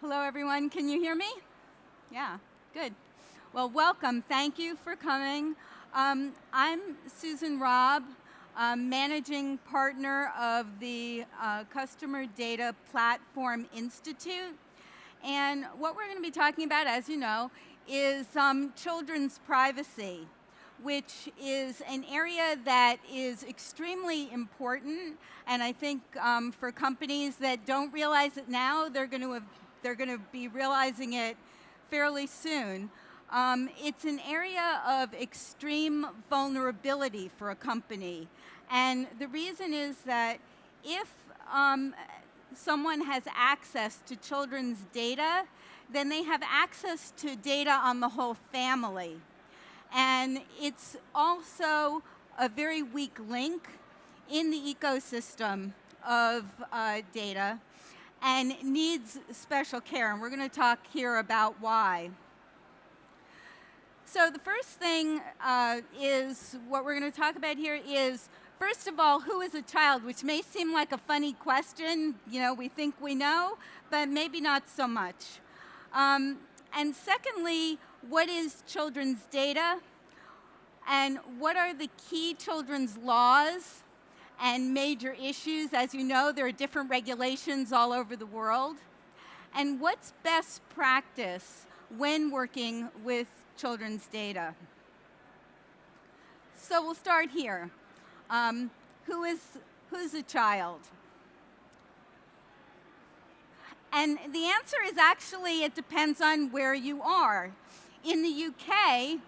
Hello, everyone. Can you hear me? Yeah, good. Well, welcome. Thank you for coming. I'm Susan Raab, managing partner of the Customer Data Platform Institute. And what we're going to be talking about, as you know, is children's privacy, which is an area that is extremely important. And I think for companies that don't realize it now, they're going to be realizing it fairly soon. It's an area of extreme vulnerability for a company. And the reason is that if someone has access to children's data, then they have access to data on the whole family. And it's also a very weak link in the ecosystem of data and needs special care. And we're going to talk here about why. So the first thing is what we're going to talk about here is, first of all, who is a child, which may seem like a funny question. You know, we think we know, but maybe not so much. And secondly, what is children's data? And what are the key children's laws and major issues? As you know, there are different regulations all over the world. And what's best practice when working with children's data? So we'll start here. Who's a child? And the answer is actually, it depends on where you are. In the UK,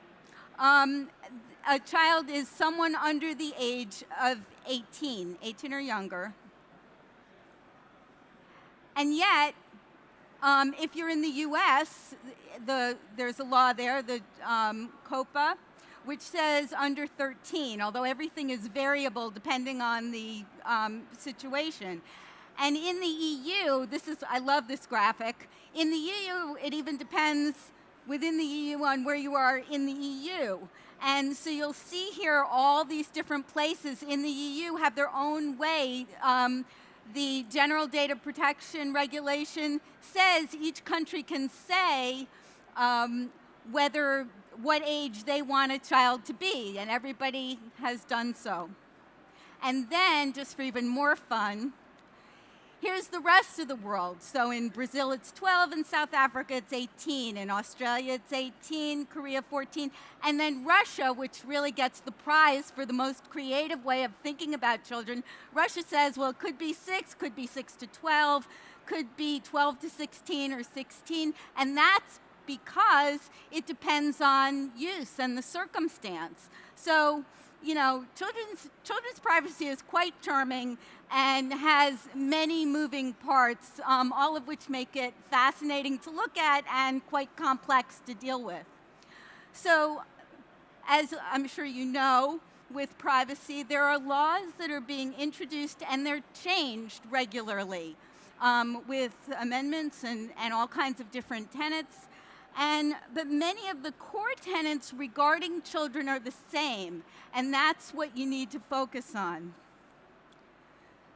a child is someone under the age of 18 or younger. And yet, if you're in the US, there's a law there, the COPA, which says under 13, although everything is variable depending on the situation. And in the EU, I love this graphic. In the EU, it even depends within the EU on where you are in the EU. And so you'll see here all these different places in the EU have their own way. The General Data Protection Regulation says each country can say what age they want a child to be, and everybody has done so. And then, just for even more fun, here's the rest of the world. So in Brazil, it's 12. In South Africa, it's 18. In Australia, it's 18. Korea, 14. And then Russia, which really gets the prize for the most creative way of thinking about children. Russia says, well, it could be 6, could be 6 to 12, could be 12 to 16 or 16. And that's because it depends on use and the circumstance. So, you know, children's privacy is quite charming and has many moving parts, all of which make it fascinating to look at and quite complex to deal with. So, as I'm sure you know, with privacy, there are laws that are being introduced and they're changed regularly with amendments and all kinds of different tenets. But many of the core tenets regarding children are the same, and that's what you need to focus on.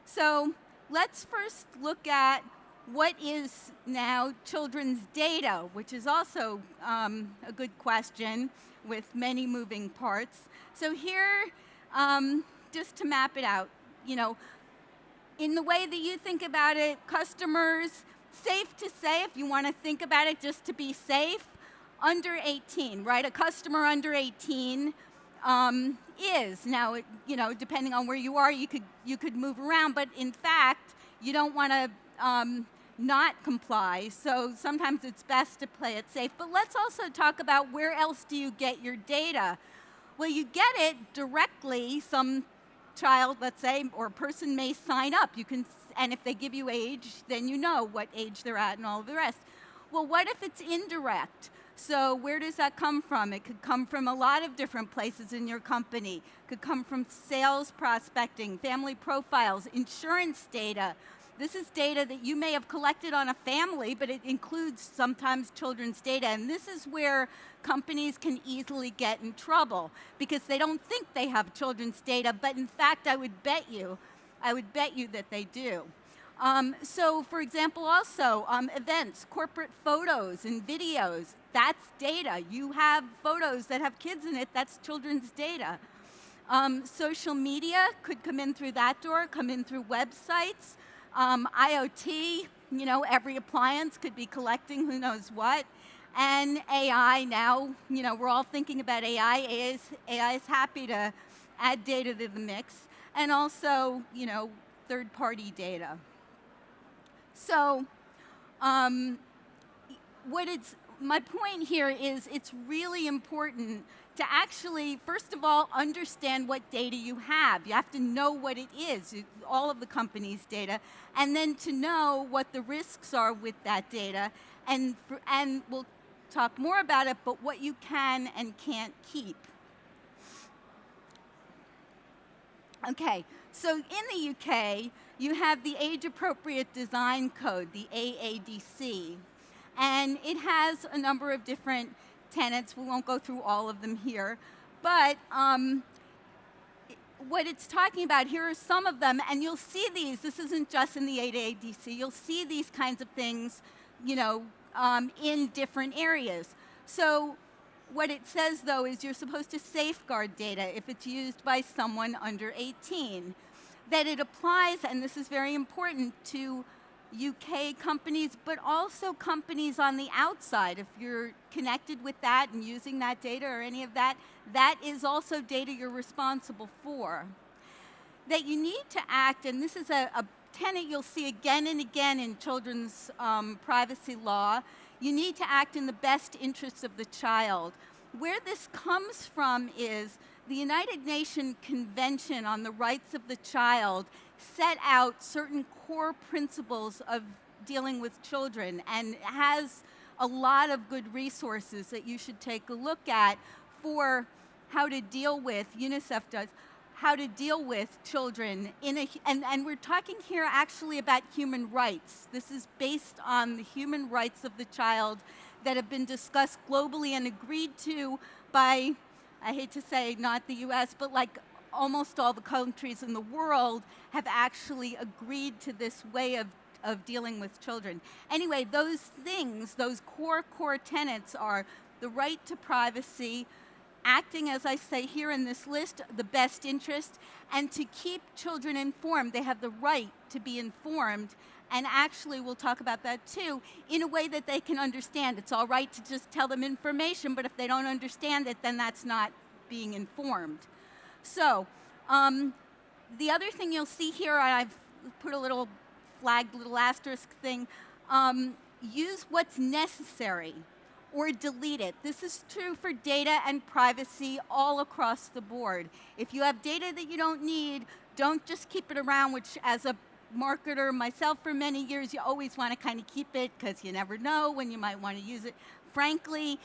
So let's first look at what is now children's data, which is also a good question with many moving parts. So here, just to map it out, you know, in the way that you think about it, customers, safe to say, if you want to think about it just to be safe, under 18, right? A customer under 18 is. Now, you know, depending on where you are, you could move around, but in fact, you don't want to not comply, so sometimes it's best to play it safe. But let's also talk about where else do you get your data? Well, you get it directly. Some child, let's say, or person may sign up. And if they give you age, then you know what age they're at and all of the rest. Well, what if it's indirect? So where does that come from? It could come from a lot of different places in your company. It could come from sales prospecting, family profiles, insurance data. This is data that you may have collected on a family, but it includes sometimes children's data. And this is where companies can easily get in trouble because they don't think they have children's data, but in fact, I would bet you that they do. So for example, also events, corporate photos and videos, that's data. You have photos that have kids in it, that's children's data. Social media could come in through that door, come in through websites. IoT, you know, every appliance could be collecting who knows what. And AI now, you know, we're all thinking about AI. AI is happy to add data to the mix. And also, you know, third-party data. So, my point here is it's really important to actually, first of all, understand what data you have. You have to know what it is, all of the company's data, and then to know what the risks are with that data. And we'll talk more about it, but what you can and can't keep. Okay, so in the UK, you have the Age Appropriate Design Code, the AADC. And it has a number of different tenets. We won't go through all of them here. But what it's talking about, here are some of them, and you'll see these. This isn't just in the AADC. You'll see these kinds of things, you know, in different areas. So what it says, though, is you're supposed to safeguard data if it's used by someone under 18. That it applies, and this is very important, to UK companies, but also companies on the outside. If you're connected with that and using that data or any of that, that is also data you're responsible for. That you need to act, and this is a tenet you'll see again and again in children's privacy law, you need to act in the best interests of the child. Where this comes from is the United Nations Convention on the Rights of the Child set out certain core principles of dealing with children and has a lot of good resources that you should take a look at for how to deal with, UNICEF does, how to deal with children and we're talking here actually about human rights. This is based on the human rights of the child that have been discussed globally and agreed to by, I hate to say not the US, but like almost all the countries in the world have actually agreed to this way of dealing with children. Anyway, those things, those core tenets are the right to privacy, acting, as I say here in this list, the best interest, and to keep children informed. They have the right to be informed, and actually we'll talk about that too, in a way that they can understand. It's all right to just tell them information, but if they don't understand it, then that's not being informed. So, the other thing you'll see here, I've put a little flagged little asterisk thing, use what's necessary or delete it. This is true for data and privacy all across the board. If you have data that you don't need, don't just keep it around, which as a marketer myself for many years, you always want to kind of keep it because you never know when you might want to use it. Frankly,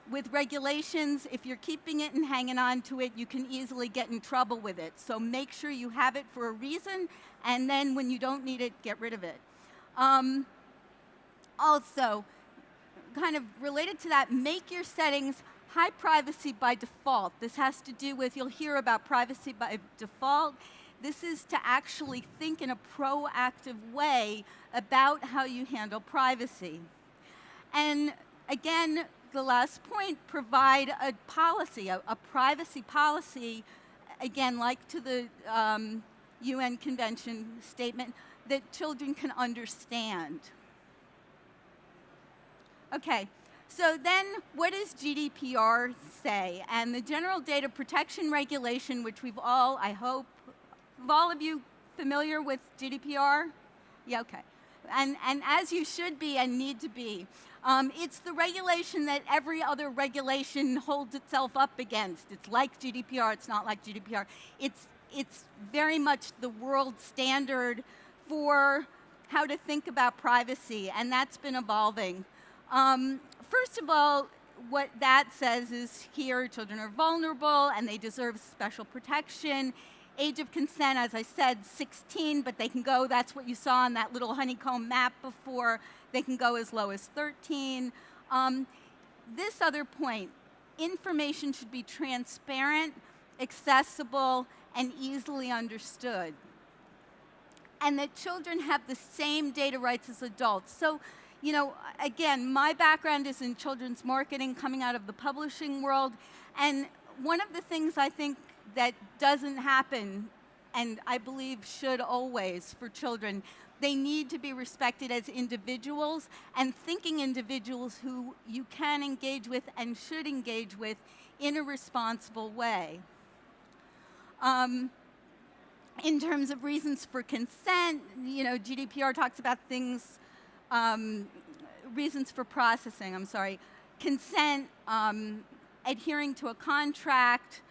with regulations, if you're keeping it and hanging on to it, you can easily get in trouble with it. So make sure you have it for a reason, and then when you don't need it, get rid of it. Also, kind of related to that, make your settings high privacy by default. This has to do with, you'll hear about privacy by default. This is to actually think in a proactive way about how you handle privacy. And again, the last point, provide a policy, a privacy policy, again, like to the UN Convention statement, that children can understand. Okay, so then what does GDPR say? And the General Data Protection Regulation, which we've all, I hope, all of you familiar with GDPR? Yeah, okay. And as you should be and need to be. It's the regulation that every other regulation holds itself up against. It's like GDPR, it's not like GDPR. It's very much the world standard for how to think about privacy, and that's been evolving. First of all, what that says is here, children are vulnerable and they deserve special protection. Age of consent, as I said, 16, but they can go, that's what you saw on that little honeycomb map before, they can go as low as 13. This other point, information should be transparent, accessible, and easily understood. and that children have the same data rights as adults. So, you know, again, my background is in children's marketing, coming out of the publishing world, and one of the things I think that doesn't happen, and I believe should always for children, they need to be respected as individuals and thinking individuals who you can engage with and should engage with in a responsible way. In terms of reasons for consent, you know, GDPR talks about things, reasons for processing, consent, adhering to a contract,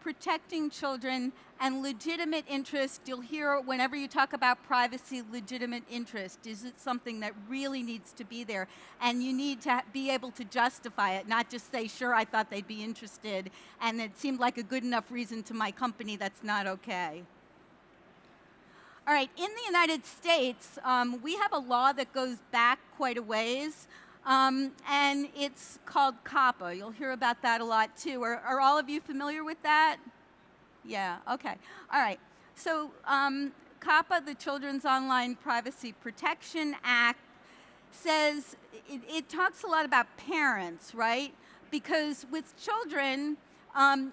protecting children, and legitimate interest. You'll hear whenever you talk about privacy, legitimate interest. Is it something that really needs to be there? And you need to be able to justify it, not just say, sure, I thought they'd be interested, and it seemed like a good enough reason to my company that's not okay. All right, in the United States, we have a law that goes back quite a ways, and it's called COPPA. You'll hear about that a lot too. Are all of you familiar with that? Yeah, okay. All right. So COPPA, the Children's Online Privacy Protection Act, says, it talks a lot about parents, right? Because with children,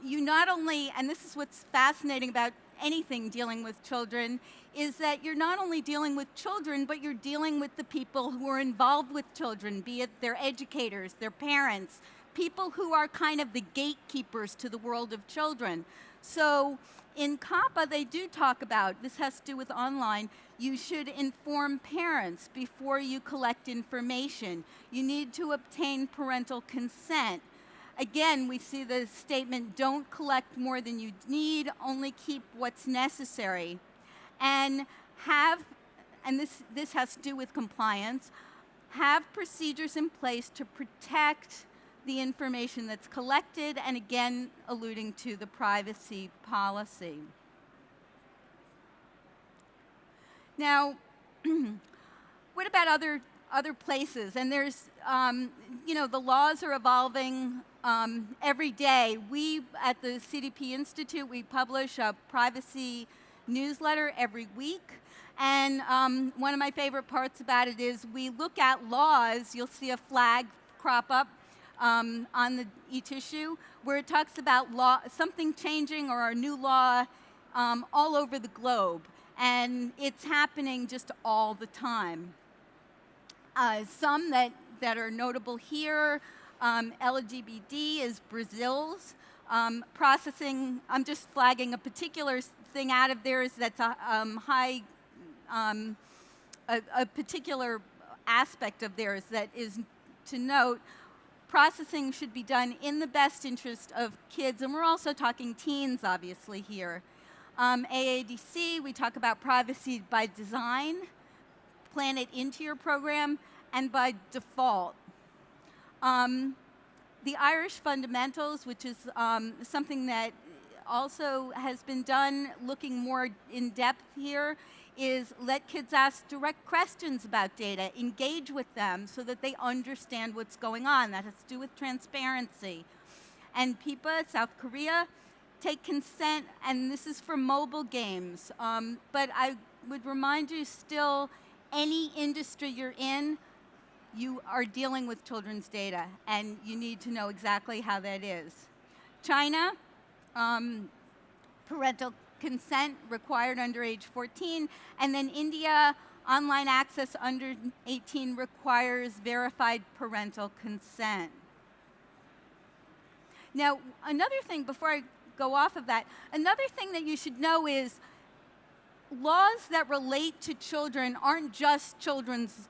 you not only, and this is what's fascinating about anything dealing with children, is that you're not only dealing with children, but you're dealing with the people who are involved with children, be it their educators, their parents, people who are kind of the gatekeepers to the world of children. So in COPPA, they do talk about, this has to do with online, you should inform parents before you collect information. You need to obtain parental consent. Again, we see the statement, don't collect more than you need, only keep what's necessary. And this has to do with compliance, have procedures in place to protect the information that's collected, and again, alluding to the privacy policy. Now, what about other places? And there's, you know, the laws are evolving every day. We, at the CDP Institute, we publish a privacy newsletter every week. And one of my favorite parts about it is we look at laws. You'll see a flag crop up on each issue where it talks about something changing or a new law all over the globe. And it's happening just all the time. Some that are notable here, LGBT is Brazil's. Processing, I'm just flagging a particular thing out of theirs that's a particular aspect of theirs that is to note. Processing should be done in the best interest of kids, and we're also talking teens, obviously, here. AADC, we talk about privacy by design, plan it into your program, and by default. The Irish Fundamentals, which is something that also has been done looking more in depth here, is let kids ask direct questions about data, engage with them so that they understand what's going on. That has to do with transparency. And PIPA, South Korea, take consent, and this is for mobile games. But I would remind you still, any industry you're in, you are dealing with children's data, and you need to know exactly how that is. China, parental consent required under age 14, and then India, online access under 18 requires verified parental consent. Now, another thing, before I go off of that, another thing that you should know is laws that relate to children aren't just children's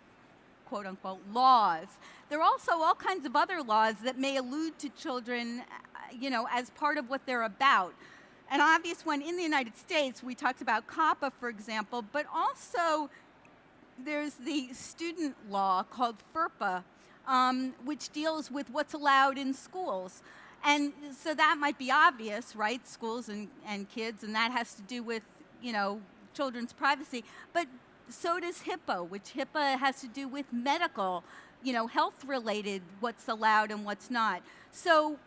quote-unquote laws. There are also all kinds of other laws that may allude to children, you know, as part of what they're about. An obvious one in the United States, we talked about COPPA, for example, but also there's the student law called FERPA, which deals with what's allowed in schools. And so that might be obvious, right? Schools and kids, and that has to do with, you know, children's privacy. But so does HIPAA, which HIPAA has to do with medical, you know, health-related, what's allowed and what's not. So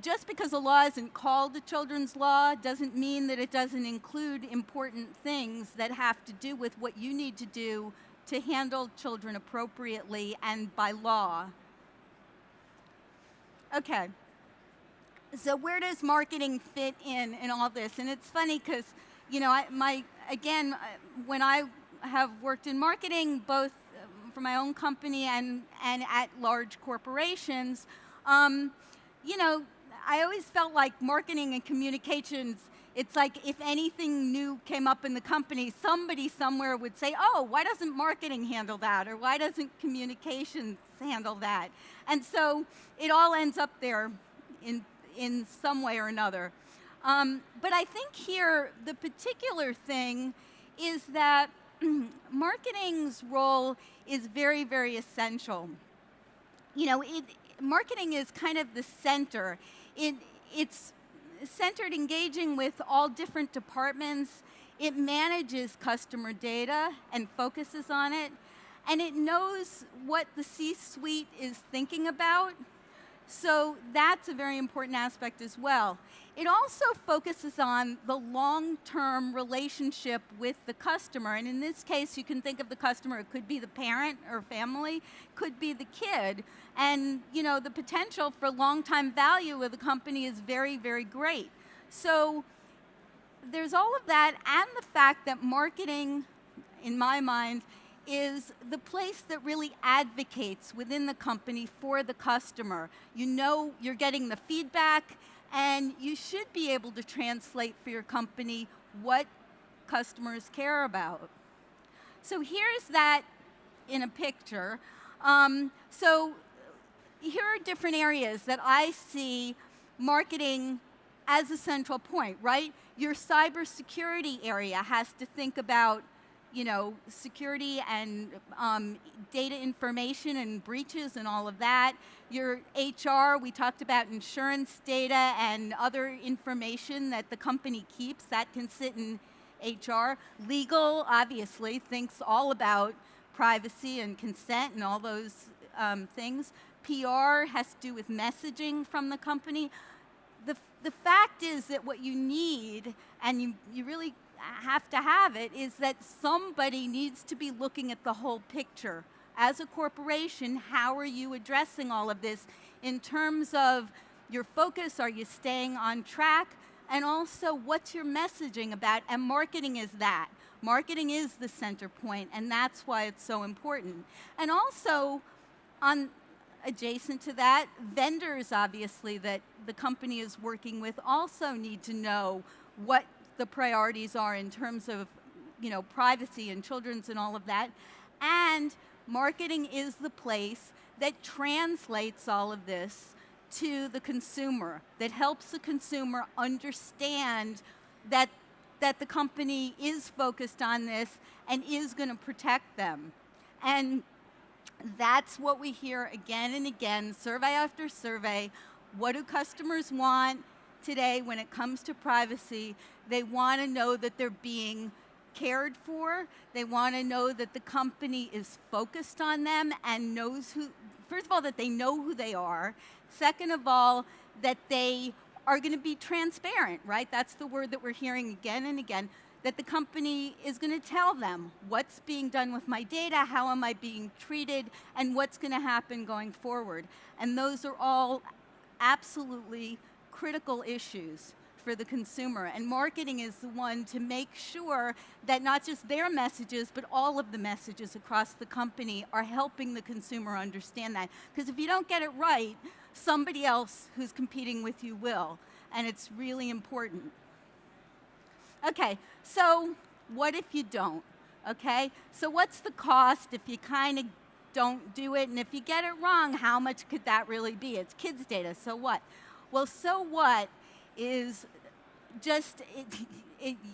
just because a law isn't called a children's law doesn't mean that it doesn't include important things that have to do with what you need to do to handle children appropriately and by law. Okay, so where does marketing fit in all this? And it's funny because, you know, when I have worked in marketing, both for my own company and at large corporations, you know, I always felt like marketing and communications, it's like if anything new came up in the company, somebody somewhere would say, oh, why doesn't marketing handle that? Or why doesn't communications handle that? And so it all ends up there in some way or another. But I think here, the particular thing is that marketing's role is very, very essential. You know, marketing is kind of the center. It's centered engaging with all different departments. It manages customer data and focuses on it. And it knows what the C-suite is thinking about. So that's a very important aspect as well. It also focuses on the long-term relationship with the customer. And in this case, you can think of the customer, it could be the parent or family, could be the kid. And you know, the potential for long-time value of the company is very, very great. So there's all of that, and the fact that marketing, in my mind, is the place that really advocates within the company for the customer. You know you're getting the feedback, and you should be able to translate for your company what customers care about. So here's that in a picture. So here are different areas that I see marketing as a central point, right? Your cybersecurity area has to think about, you know, security and data information and breaches and all of that. Your HR, we talked about insurance data and other information that the company keeps, that can sit in HR. Legal, obviously, thinks all about privacy and consent and all those things. PR has to do with messaging from the company. The fact is that what you need, and you really have to have it, is that somebody needs to be looking at the whole picture. As a corporation, how are you addressing all of this in terms of your focus? Are you staying on track? And also, what's your messaging about? And marketing is that. Marketing is the center point, and that's why it's so important. And also, adjacent to that, vendors, obviously, that the company is working with also need to know what the priorities are in terms of, you know, privacy and children's and all of that. And marketing is the place that translates all of this to the consumer, that helps the consumer understand that the company is focused on this and is going to protect them. And that's what we hear again and again, survey after survey. What do customers want today when it comes to privacy? They want to know that they're being cared for. They want to know that the company is focused on them and knows who, first of all, that they know who they are. Second of all, that they are going to be transparent, right? That's the word that we're hearing again and again, that the company is going to tell them what's being done with my data, how am I being treated, and what's going to happen going forward. And those are all absolutely critical issues for the consumer. And marketing is the one to make sure that not just their messages, but all of the messages across the company are helping the consumer understand that. Because if you don't get it right, somebody else who's competing with you will. And it's really important. Okay, so what if you don't? Okay, so what's the cost if you kind of don't do it? And if you get it wrong, how much could that really be? It's kids' data, so what? Well, so what is just,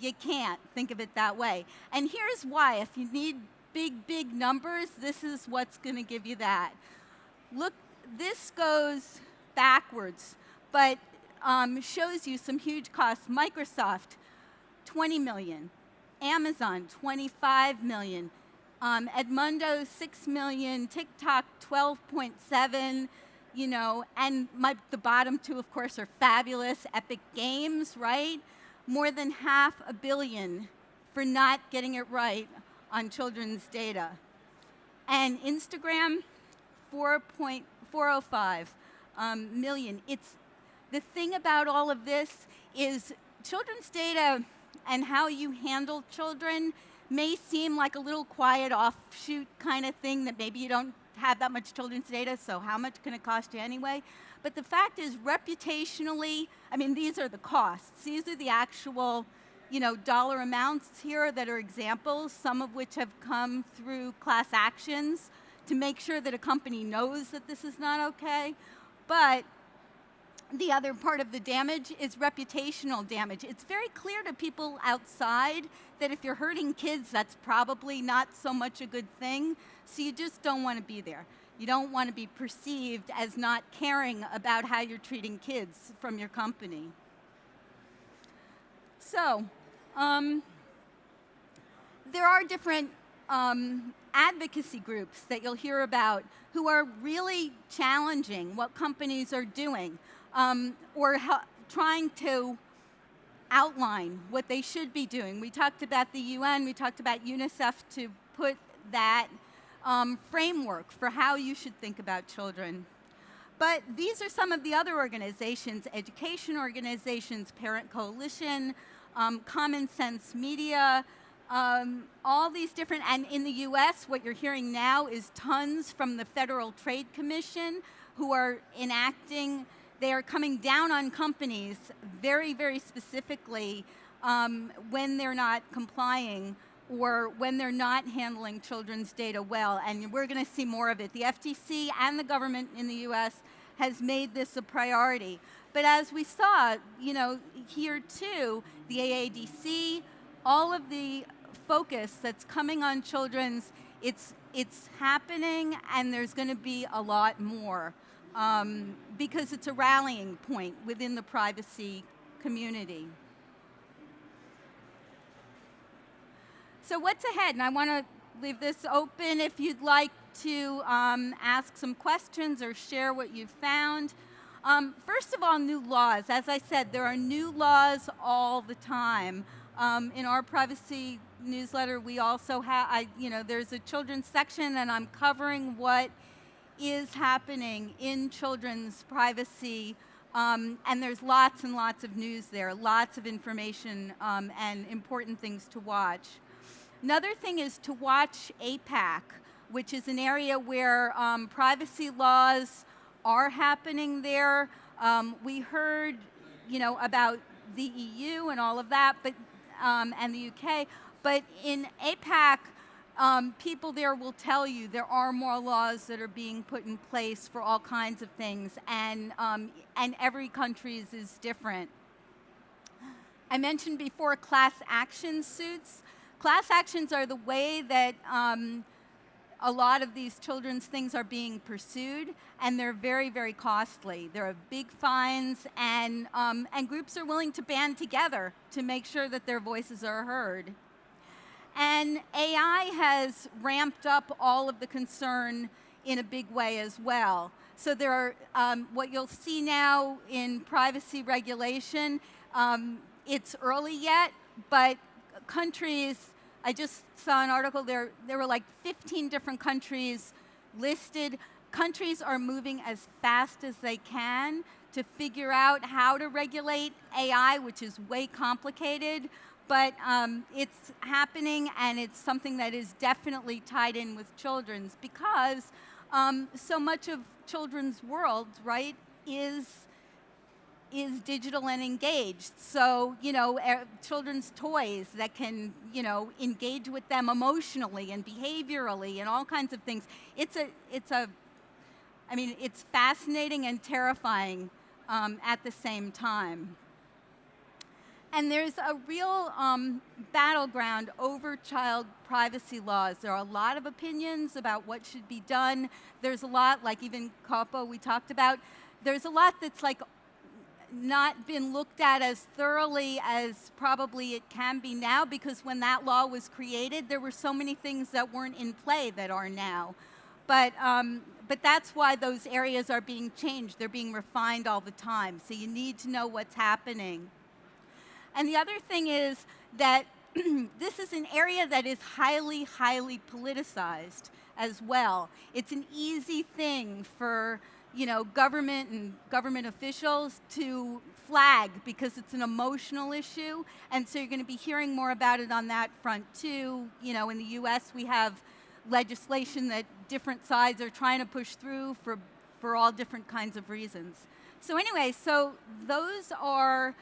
you can't think of it that way. And here's why. If you need big, big numbers, this is what's going to give you that. Look, this goes backwards, but shows you some huge costs. Microsoft, 20 million. Amazon, 25 million. Edmundo, 6 million. TikTok, 12.7. and the bottom two, of course, are fabulous. Epic Games, right? More than $500 million for not getting it right on children's data. And Instagram, 4.405 million. The thing about all of this is children's data and how you handle children may seem like a little quiet offshoot kind of thing that maybe you don't have that much children's data, so how much can it cost you anyway? But the fact is, reputationally, these are the costs. These are the actual, dollar amounts here that are examples, some of which have come through class actions to make sure that a company knows that this is not okay. But the other part of the damage is reputational damage. It's very clear to people outside that if you're hurting kids, that's probably not so much a good thing, so you just don't want to be there. You don't want to be perceived as not caring about how you're treating kids from your company. So, there are different advocacy groups that you'll hear about who are really challenging what companies are doing, or trying to outline what they should be doing. We talked about the UN, we talked about UNICEF to put that framework for how you should think about children. But these are some of the other organizations, education organizations, Parent Coalition, Common Sense Media, all these different, and in the US, what you're hearing now is tons from the Federal Trade Commission who are enacting. They are coming down on companies very, very specifically when they're not complying or when they're not handling children's data well, and we're going to see more of it. The FTC and the government in the US has made this a priority. But as we saw, here too, the AADC, all of the focus that's coming on children's, it's happening, and there's going to be a lot more. Because it's a rallying point within the privacy community. So what's ahead? And I want to leave this open if you'd like to ask some questions or share what you've found. First of all, new laws. As I said, there are new laws all the time. In our privacy newsletter, we also have, there's a children's section, and I'm covering what is happening in children's privacy, and there's lots and lots of news there, lots of information and important things to watch. Another thing is to watch APAC, which is an area where privacy laws are happening there. We heard, about the EU and all of that, but and the UK, but in APAC, people there will tell you there are more laws that are being put in place for all kinds of things, and every country's is different. I mentioned before class action suits. Class actions are the way that a lot of these children's things are being pursued, and they're very, very costly. There are big fines, and groups are willing to band together to make sure that their voices are heard. And AI has ramped up all of the concern in a big way as well. So there are, what you'll see now in privacy regulation, it's early yet, but countries, I just saw an article, there were like 15 different countries listed. Countries are moving as fast as they can to figure out how to regulate AI, which is way complicated. But it's happening, and it's something that is definitely tied in with children's, because so much of children's world, right, is digital and engaged. So, children's toys that can, engage with them emotionally and behaviorally and all kinds of things. It's fascinating and terrifying at the same time. And there's a real battleground over child privacy laws. There are a lot of opinions about what should be done. There's a lot, like even COPPA we talked about, there's a lot that's like not been looked at as thoroughly as probably it can be now, because when that law was created, there were so many things that weren't in play that are now. But that's why those areas are being changed. They're being refined all the time. So you need to know what's happening. And the other thing is that this is an area that is highly, highly politicized as well. It's an easy thing for government and government officials to flag because it's an emotional issue, and so you're going to be hearing more about it on that front too. In the US we have legislation that different sides are trying to push through for all different kinds of reasons. So anyway, so those are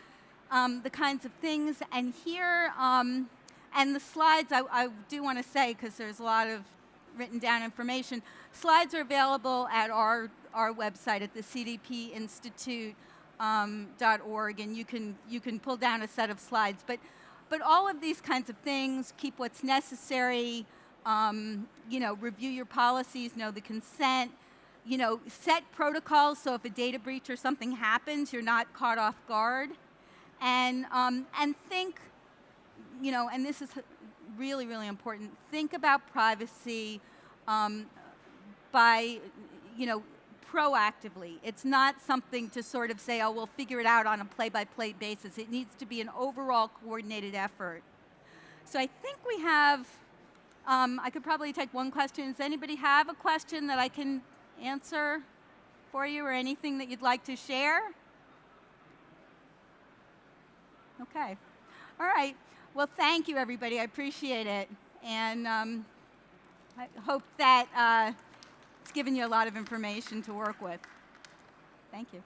the kinds of things, and here, and the slides, I do want to say, because there's a lot of written down information, slides are available at our website at the cdpinstitute.org, and you can pull down a set of slides. But all of these kinds of things, keep what's necessary, review your policies, know the consent, set protocols so if a data breach or something happens, you're not caught off guard. And think, and this is really, really important, think about privacy by, proactively. It's not something to sort of say, oh, we'll figure it out on a play-by-play basis. It needs to be an overall coordinated effort. So I think we have, I could probably take one question. Does anybody have a question that I can answer for you, or anything that you'd like to share? Okay. All right. Well, thank you, everybody. I appreciate it. And I hope that it's given you a lot of information to work with. Thank you.